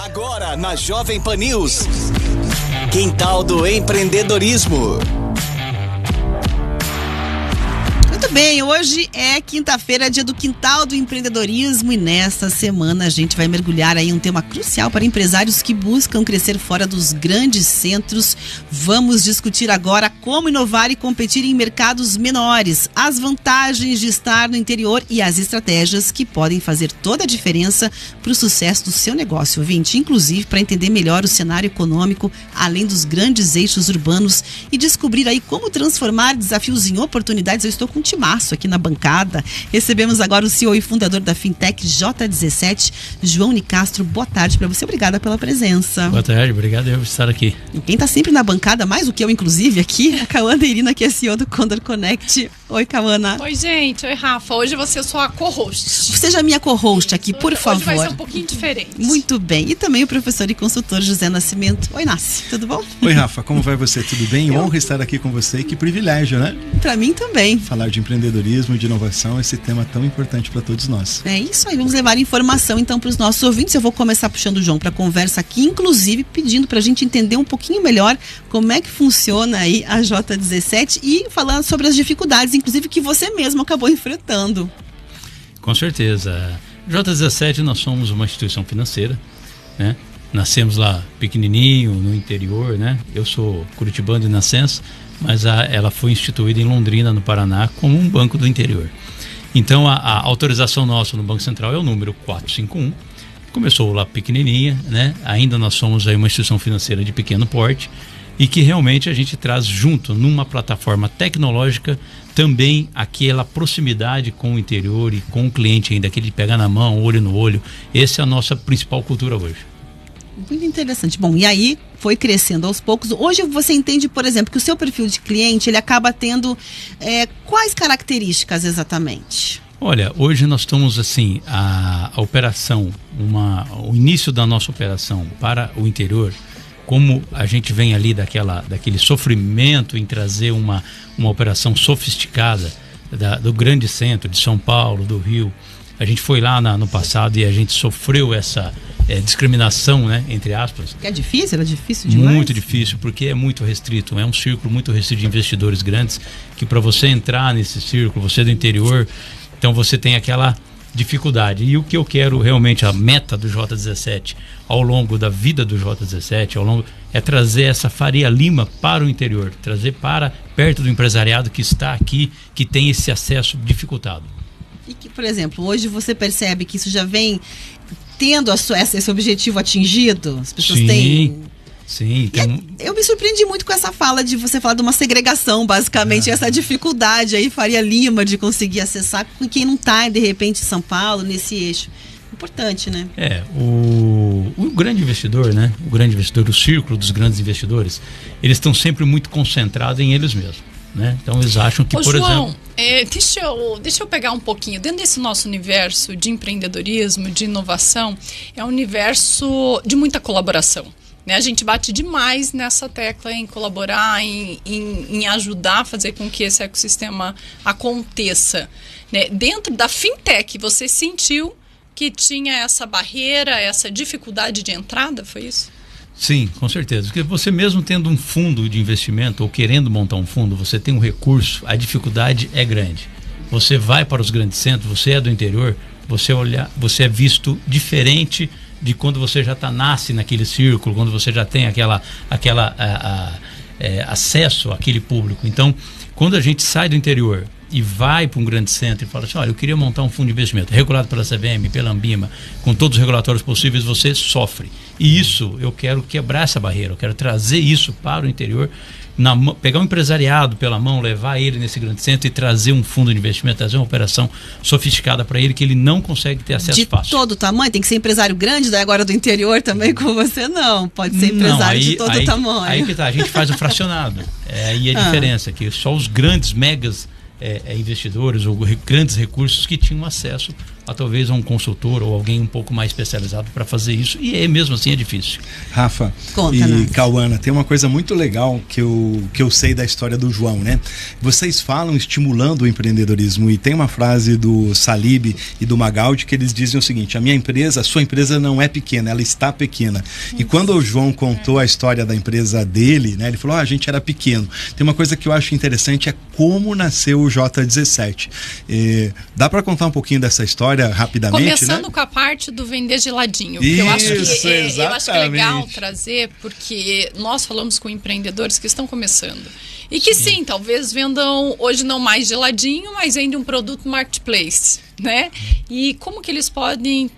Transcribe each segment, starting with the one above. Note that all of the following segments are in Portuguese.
Agora na Jovem Pan News, Quintal do Empreendedorismo. Muito bem, hoje é quinta-feira, dia do Quintal do Empreendedorismo, e nesta semana a gente vai mergulhar aí em um tema crucial para empresários que buscam crescer fora dos grandes centros. Vamos discutir agora como inovar e competir em mercados menores, as vantagens de estar no interior e as estratégias que podem fazer toda a diferença para o sucesso do seu negócio, ouvinte, inclusive para entender melhor o cenário econômico, além dos grandes eixos urbanos, e descobrir aí como transformar desafios em oportunidades. Eu estou com um timaço aqui na bancada. Recebemos agora o CEO e fundador da Fintech J17, João Nicastro. Boa tarde para você, obrigada pela presença. Boa tarde, obrigado por estar aqui. E quem está sempre na bancada, mais do que eu inclusive aqui, é a Cauana Irina, que é CEO do Condor Connect. Oi, Cauana. Oi, gente. Oi, Rafa. Hoje você é só a co-host. Seja minha co-host aqui, por favor. Hoje vai ser um pouquinho diferente. Muito bem. E também o professor e consultor José Nascimento. Oi, Nasci. Tudo bom? Oi, Rafa. Como vai você? Tudo bem? Honra estar aqui com você e que privilégio, né? Para mim também. Falar de empreendedorismo, de inovação, esse tema tão importante para todos nós. É isso aí. Vamos levar informação então para os nossos ouvintes. Eu vou começar puxando o João para a conversa aqui, inclusive pedindo para a gente entender um pouquinho melhor como é que funciona aí a J17 e falando sobre as dificuldades, inclusive, que você mesmo acabou enfrentando. Com certeza. J17, nós somos uma instituição financeira, né? Nascemos lá pequenininho, no interior, né? Eu sou curitibano de nascença, mas ela foi instituída em Londrina, no Paraná, como um banco do interior. Então, a autorização nossa no Banco Central é o número 451. Começou lá pequenininha, né? Ainda nós somos aí uma instituição financeira de pequeno porte e que realmente a gente traz junto numa plataforma tecnológica também aquela proximidade com o interior e com o cliente ainda, aquele de pegar na mão, olho no olho. Essa é a nossa principal cultura hoje. Muito interessante. Bom, e aí foi crescendo aos poucos. Hoje você entende, por exemplo, que o seu perfil de cliente, ele acaba tendo quais características exatamente? Olha, hoje nós estamos assim, a operação, o início da nossa operação para o interior, como a gente vem ali daquele sofrimento em trazer uma operação sofisticada do grande centro de São Paulo, do Rio. A gente foi lá no passado e a gente sofreu essa discriminação, né, entre aspas. Que é difícil? Era difícil demais? Muito difícil, porque é muito restrito. É um círculo muito restrito de investidores grandes, que para você entrar nesse círculo, você é do interior, então você tem aquela dificuldade. E o que eu quero realmente, a meta do J17, ao longo da vida do J17, é trazer essa Faria Lima para o interior, trazer para perto do empresariado que está aqui, que tem esse acesso dificultado. E que, por exemplo, hoje você percebe que isso já vem tendo esse objetivo atingido? As pessoas têm... Sim. Eu me surpreendi muito com essa fala de você falar de uma segregação, basicamente, essa dificuldade aí, Faria Lima, de conseguir acessar com quem não está, de repente, em São Paulo, nesse eixo. Importante, né? O grande investidor, né? O grande investidor, o círculo dos grandes investidores, eles estão sempre muito concentrados em eles mesmos, né? Então eles acham que, por João, exemplo... deixa eu pegar um pouquinho. Dentro desse nosso universo de empreendedorismo, de inovação, é um universo de muita colaboração. Né? A gente bate demais nessa tecla em colaborar, em ajudar a fazer com que esse ecossistema aconteça. Né? Dentro da fintech, você sentiu que tinha essa barreira, essa dificuldade de entrada, foi isso? Sim, com certeza. Porque você mesmo tendo um fundo de investimento ou querendo montar um fundo, você tem um recurso, a dificuldade é grande. Você vai para os grandes centros, você é do interior, você é visto diferente de quando você já nasce naquele círculo, quando você já tem acesso àquele público. Então, quando a gente sai do interior e vai para um grande centro e fala assim, olha, eu queria montar um fundo de investimento regulado pela CVM, pela Ambima, com todos os regulatórios possíveis, você sofre. E isso, eu quero quebrar essa barreira, eu quero trazer isso para o interior, pegar um empresariado pela mão, levar ele nesse grande centro e trazer um fundo de investimento, trazer uma operação sofisticada para ele que ele não consegue ter acesso fácil. De todo tamanho? Tem que ser empresário grande, daí agora do interior também, como você não. Pode ser empresário de todo tamanho. Aí que tá, a gente faz um fracionado. Aí a diferença, que só os grandes megas investidores ou grandes recursos que tinham acesso a talvez um consultor ou alguém um pouco mais especializado para fazer isso, e mesmo assim é difícil. Rafa e Cauana, tem uma coisa muito legal que eu sei da história do João, né? Vocês falam estimulando o empreendedorismo, e tem uma frase do Salib e do Magaldi que eles dizem o seguinte: a sua empresa não é pequena, ela está pequena. E quando o João contou a história da empresa dele, né, ele falou, a gente era pequeno. Tem uma coisa que eu acho interessante, é como nasceu o J17. Dá para contar um pouquinho dessa história rapidamente? Começando, né, com a parte do vender geladinho. Isso, eu acho que é legal trazer, porque nós falamos com empreendedores que estão começando. E que sim, talvez vendam hoje não mais geladinho, mas vendem um produto marketplace, né? E como que eles podem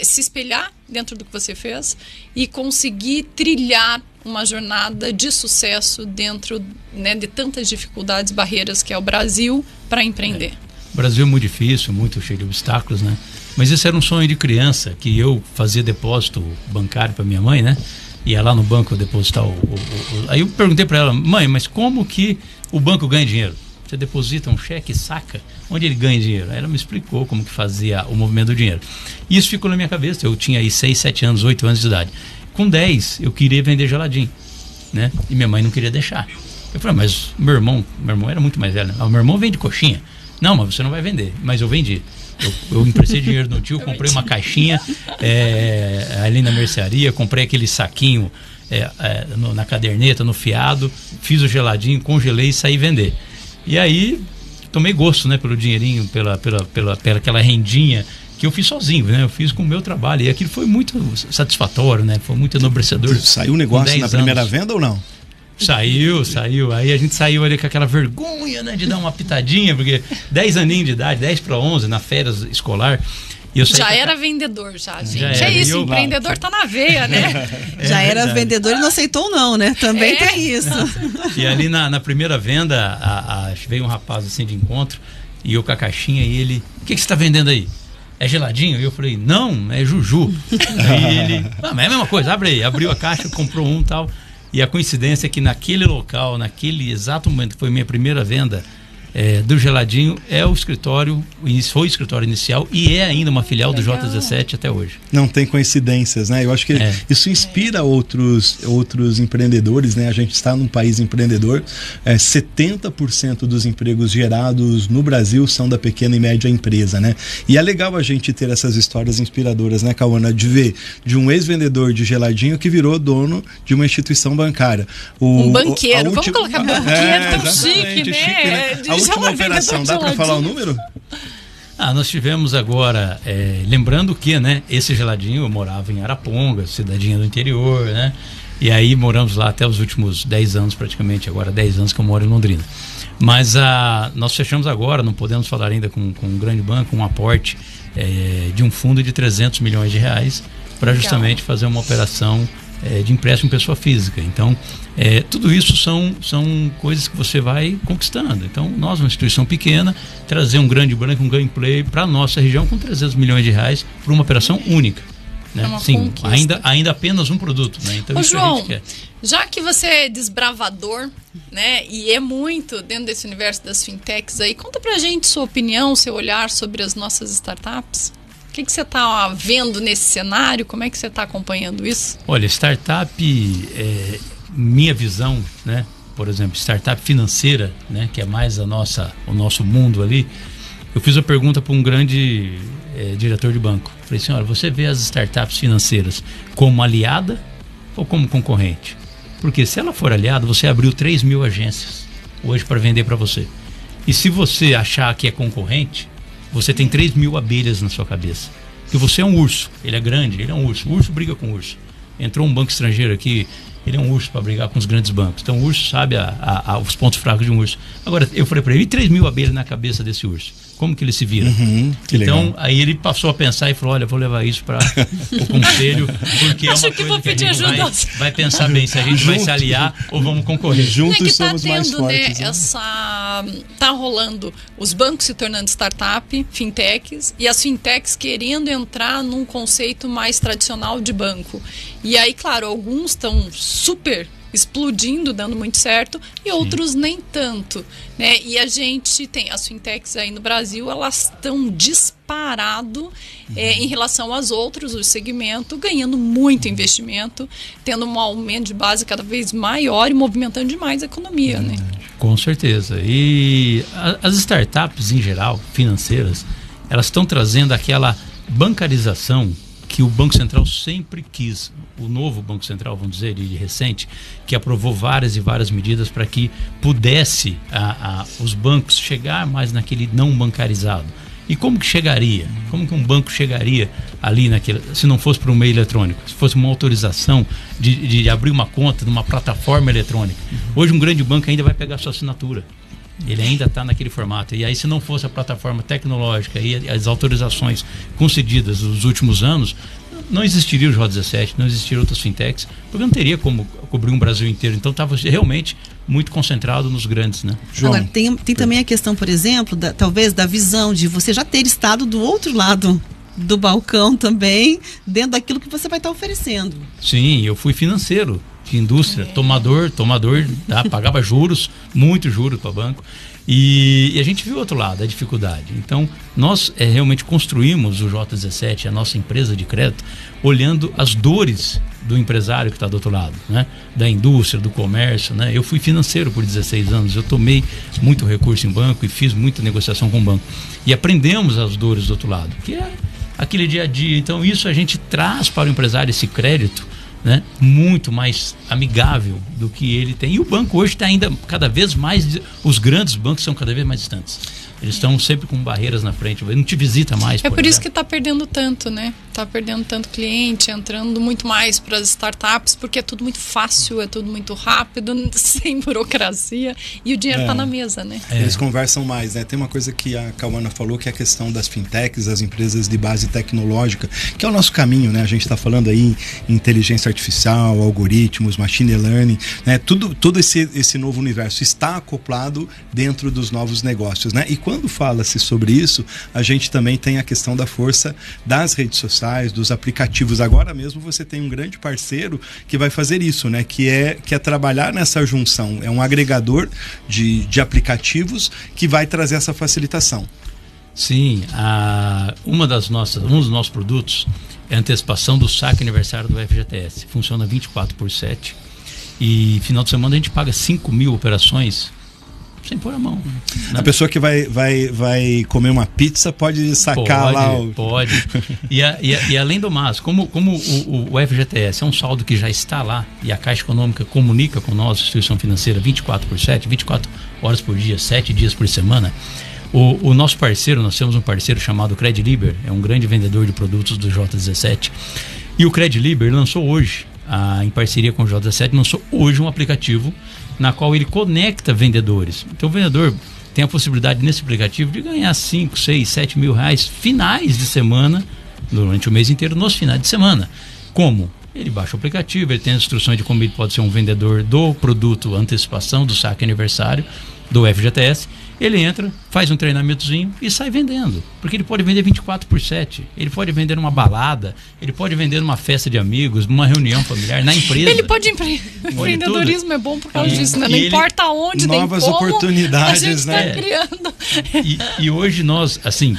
se espelhar dentro do que você fez e conseguir trilhar uma jornada de sucesso dentro, né, de tantas dificuldades, barreiras que é o Brasil para empreender. O Brasil é muito difícil, muito cheio de obstáculos, né? Mas esse era um sonho de criança, que eu fazia depósito bancário para minha mãe, né? Ia lá no banco depositar Aí eu perguntei para ela, mãe, mas como que o banco ganha dinheiro? Você deposita um cheque e saca? Onde ele ganha dinheiro? Aí ela me explicou como que fazia o movimento do dinheiro. E isso ficou na minha cabeça. Eu tinha aí 6, 7 anos, 8 anos de idade. Com 10, eu queria vender geladinho, né? E minha mãe não queria deixar. Eu falei, mas meu irmão era muito mais velho, né? Meu irmão vende coxinha. Não, mas você não vai vender. Mas eu vendi. Eu emprestei dinheiro no tio, comprei uma caixinha ali na mercearia, comprei aquele saquinho na caderneta, no fiado, fiz o geladinho, congelei e saí vender. E aí tomei gosto, né, pelo dinheirinho, pela aquela rendinha que eu fiz sozinho, né? Eu fiz com o meu trabalho, e aquilo foi muito satisfatório, né? Foi muito enobrecedor. Saiu o negócio na primeira venda ou não? Saiu. Aí a gente saiu ali com aquela vergonha, né, de dar uma pitadinha, porque 10 aninhos de idade, 10 para 11, na férias escolar. E eu já era vendedor, gente. É isso, empreendedor tá na veia, né? Já era vendedor e não aceitou não, né? Também tem isso. E ali na primeira venda, veio um rapaz assim de encontro, e eu com a caixinha, e ele, o que você está vendendo aí? É geladinho? E eu falei, não, é juju. Aí ele, mas é a mesma coisa, abre aí. Abriu a caixa, comprou um e tal. E a coincidência é que naquele local, naquele exato momento que foi minha primeira venda do geladinho, foi o escritório inicial e é ainda uma filial do J17 até hoje. Não tem coincidências, né? Eu acho que isso inspira outros empreendedores, né? A gente está num país empreendedor, 70% dos empregos gerados no Brasil são da pequena e média empresa, né? E é legal a gente ter essas histórias inspiradoras, né, Cauana? De ver de um ex-vendedor de geladinho que virou dono de uma instituição bancária. Um banqueiro, vamos colocar banqueiro, tão chique, né? A última operação, dá para falar o número? Nós tivemos agora, lembrando que, né, esse geladinho, eu morava em Araponga, cidadinha do interior, né? E aí moramos lá até os últimos 10 anos praticamente, agora 10 anos que eu moro em Londrina. Mas nós fechamos agora, não podemos falar ainda com um grande banco, um aporte de um fundo de 300 milhões de reais para justamente fazer uma operação de empréstimo pessoa física. Então, tudo isso são coisas que você vai conquistando. Então, nós, uma instituição pequena, trazer um grande banco, um gameplay para a nossa região com 300 milhões de reais por uma operação única. Né? Sim, ainda apenas um produto. Né? Então, isso João, a gente quer. Já que você é desbravador, né, e é muito dentro desse universo das fintechs aí, conta pra gente sua opinião, seu olhar sobre as nossas startups. O que você está vendo nesse cenário? Como é que você está acompanhando isso? Olha, startup, minha visão, né? Por exemplo, startup financeira, né? Que é mais o nosso mundo ali. Eu fiz a pergunta para um grande diretor de banco. Falei assim, olha, você vê as startups financeiras como aliada ou como concorrente? Porque se ela for aliada, você abriu 3 mil agências hoje para vender para você. E se você achar que é concorrente, você tem 3 mil abelhas na sua cabeça. Porque você é um urso, ele é grande, ele é um urso. O urso briga com o urso. Entrou um banco estrangeiro aqui, ele é um urso para brigar com os grandes bancos. Então o urso sabe os pontos fracos de um urso. Agora, eu falei para ele, e 3 mil abelhas na cabeça desse urso? Como que ele se vira? Então, legal. Aí ele passou a pensar e falou, olha, vou levar isso para o conselho, porque acho é uma coisa que a gente vai pensar bem se a gente vai se aliar ou vamos concorrer. Juntos somos mais fortes. Tá rolando os bancos se tornando startup, fintechs, e as fintechs querendo entrar num conceito mais tradicional de banco. E aí, claro, alguns estão super explodindo, dando muito certo, e outros nem tanto, né? E a gente tem as fintechs aí no Brasil, elas estão disparadas parado em relação aos outros, o segmento, ganhando muito investimento, tendo um aumento de base cada vez maior e movimentando demais a economia, né? Com certeza. E as startups, em geral, financeiras, elas estão trazendo aquela bancarização que o Banco Central sempre quis. O novo Banco Central, vamos dizer, de recente, que aprovou várias e várias medidas para que pudesse os bancos chegar mais naquele não bancarizado. E como que chegaria? Como que um banco chegaria ali naquele, se não fosse por um meio eletrônico? Se fosse uma autorização de abrir uma conta numa plataforma eletrônica. Hoje um grande banco ainda vai pegar sua assinatura. Ele ainda está naquele formato. E aí, se não fosse a plataforma tecnológica e as autorizações concedidas nos últimos anos, não existiria o J17, não existiriam outras fintechs, porque não teria como cobrir um Brasil inteiro. Então estava realmente muito concentrado nos grandes, né? João. Agora, tem também a questão, por exemplo, talvez da visão de você já ter estado do outro lado do balcão também, dentro daquilo que você vai estar oferecendo. Sim, eu fui financeiro de indústria, tomador, tá? Pagava juros, muito juros para o banco. E a gente viu o outro lado, a dificuldade. Então, nós realmente construímos o J17, a nossa empresa de crédito, olhando as dores do empresário que está do outro lado, né? Da indústria, do comércio, né? Eu fui financeiro por 16 anos, eu tomei muito recurso em banco e fiz muita negociação com o banco. E aprendemos as dores do outro lado, que é aquele dia a dia. Então, isso a gente traz para o empresário, esse crédito, né, muito mais amigável do que ele tem. E o banco hoje está ainda cada vez mais, os grandes bancos são cada vez mais distantes. Eles estão sempre com barreiras na frente, ele não te visita mais. É por isso que está perdendo tanto, né? Está perdendo tanto cliente, entrando muito mais para as startups, porque é tudo muito fácil, é tudo muito rápido, sem burocracia, e o dinheiro está na mesa, né? Eles conversam mais, né? Tem uma coisa que a Cauana falou, que é a questão das fintechs, as empresas de base tecnológica, que é o nosso caminho, né? A gente está falando aí em inteligência artificial, algoritmos, machine learning, né? Todo esse novo universo está acoplado dentro dos novos negócios, né? E quando fala-se sobre isso, a gente também tem a questão da força das redes sociais, dos aplicativos. Agora mesmo você tem um grande parceiro que vai fazer isso, né? Que é trabalhar nessa junção. É um agregador de aplicativos que vai trazer essa facilitação. Sim, um dos nossos produtos é a antecipação do saque aniversário do FGTS. Funciona 24/7 e final de semana a gente paga 5.000 operações sem pôr a mão. Né? A pessoa que vai comer uma pizza pode sacar lá o... Pode. E além do mais, como o FGTS é um saldo que já está lá e a Caixa Econômica comunica com nós, instituição financeira, 24/7, 24 horas por dia, 7 dias por semana, o nosso parceiro, nós temos um parceiro chamado Crediliber, é um grande vendedor de produtos do J17, e o Crediliber lançou hoje, em parceria com o J17, lançou hoje um aplicativo na qual ele conecta vendedores. Então o vendedor tem a possibilidade nesse aplicativo de ganhar 5, 6, 7 mil reais finais de semana, durante o mês inteiro, nos finais de semana. Como? Ele baixa o aplicativo, ele tem as instruções de como ele pode ser um vendedor do produto antecipação, do saque aniversário, do FGTS. Ele entra, faz um treinamentozinho e sai vendendo. Porque ele pode vender 24/7. Ele pode vender numa balada, ele pode vender numa festa de amigos, numa reunião familiar, na empresa. Ele pode empreendedorismo é bom por causa disso, né? Não importa onde, nem como, novas oportunidades, a gente né? Está criando. E hoje nós, assim,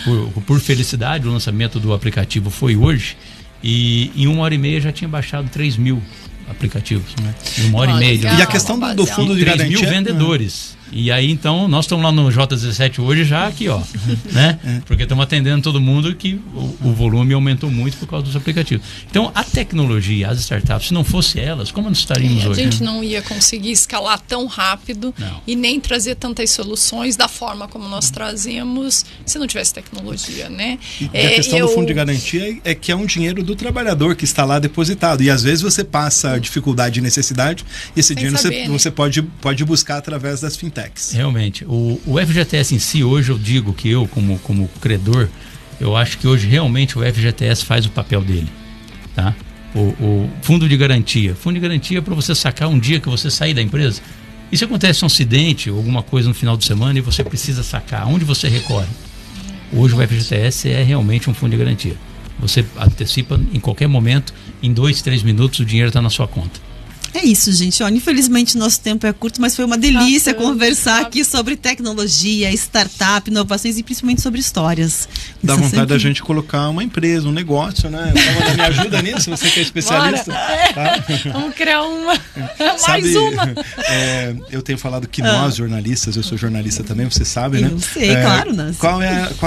por felicidade, o lançamento do aplicativo foi hoje. E em 1h30 já tinha baixado 3.000 aplicativos, né? Em 1h30. E a questão do fundo de garantia... 3.000 vendedores. E aí, então, nós estamos lá no J17 hoje já aqui, ó, né? Porque estamos atendendo todo mundo que o volume aumentou muito por causa dos aplicativos. Então, a tecnologia, as startups, se não fosse elas, como nós estaríamos hoje? A gente não ia conseguir escalar tão rápido e nem trazer tantas soluções da forma como nós trazemos se não tivesse tecnologia, né? E a questão do fundo de garantia é que é um dinheiro do trabalhador que está lá depositado. E às vezes você passa dificuldade e necessidade, e esse dinheiro você pode buscar através das fintechs. Realmente, o FGTS em si, hoje eu digo que eu, como credor, eu acho que hoje realmente o FGTS faz o papel dele, tá? O fundo de garantia é para você sacar um dia que você sair da empresa. E se acontece um acidente ou alguma coisa no final de semana e você precisa sacar, onde você recorre? Hoje o FGTS é realmente um fundo de garantia. Você antecipa em qualquer momento, em 2, 3 minutos o dinheiro está na sua conta. É isso, gente. Olha, infelizmente nosso tempo é curto, mas foi uma delícia conversar aqui sobre tecnologia, startup, inovações e principalmente sobre histórias. Dá vontade da gente colocar uma empresa, um negócio, né? Então, me ajuda nisso, você que é especialista. Tá? Vamos criar uma. Mais uma. Eu tenho falado que nós, jornalistas, eu sou jornalista também, você sabe, né? Eu sei, claro. Qual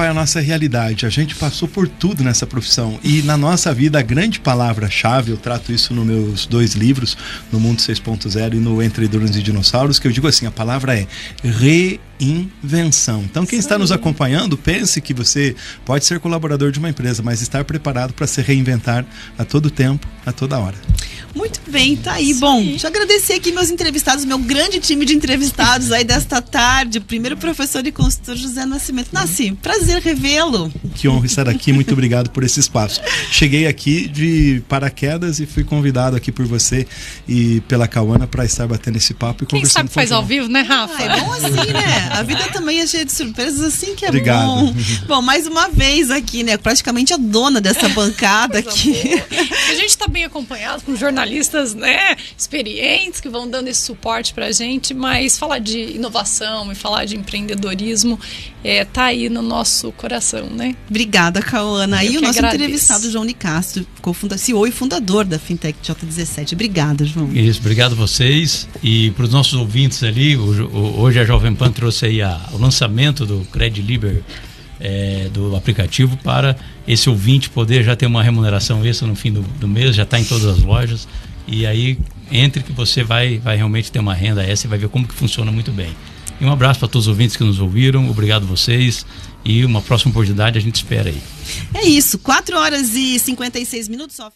é a nossa realidade? A gente passou por tudo nessa profissão. E na nossa vida, a grande palavra-chave, eu trato isso nos meus 2 livros, no Mundo 6.0 e no Entre Drones e Dinossauros, que eu digo assim, a palavra é reinvenção. Então quem está nos acompanhando, pense que você pode ser colaborador de uma empresa, mas estar preparado para se reinventar a todo tempo, a toda hora. Muito bem, tá aí. Bom, deixa eu agradecer aqui meus entrevistados, meu grande time de entrevistados aí desta tarde. O primeiro professor e consultor José Nascimento. Nasci, prazer revê-lo. Que honra estar aqui, muito obrigado por esse espaço. Cheguei aqui de paraquedas e fui convidado aqui por você e pela Cauana para estar batendo esse papo e quem conversando. Quem sabe faz ao vivo, né, Rafa? É bom assim, né? A vida também é cheia de surpresas, assim que é obrigado. Bom. Bom, mais uma vez aqui, né? Praticamente a dona dessa bancada aqui. A gente está bem acompanhado com jornalistas, né, experientes que vão dando esse suporte pra gente, mas falar de inovação e falar de empreendedorismo tá aí no nosso coração, né? Obrigada, Cauana. E o nosso agradeço. Entrevistado, João Nicastro, CEO e fundador da Fintech J17. Obrigada, João. Isso, obrigado a vocês. E para os nossos ouvintes ali, hoje a Jovem Pan trouxe aí o lançamento do Crediliber, do aplicativo, para esse ouvinte poder já ter uma remuneração extra no fim do mês, já está em todas as lojas. E aí, entre que você vai realmente ter uma renda extra e vai ver como que funciona muito bem. E um abraço para todos os ouvintes que nos ouviram, obrigado a vocês, e uma próxima oportunidade a gente espera aí. É isso, 4 horas e 56 minutos só.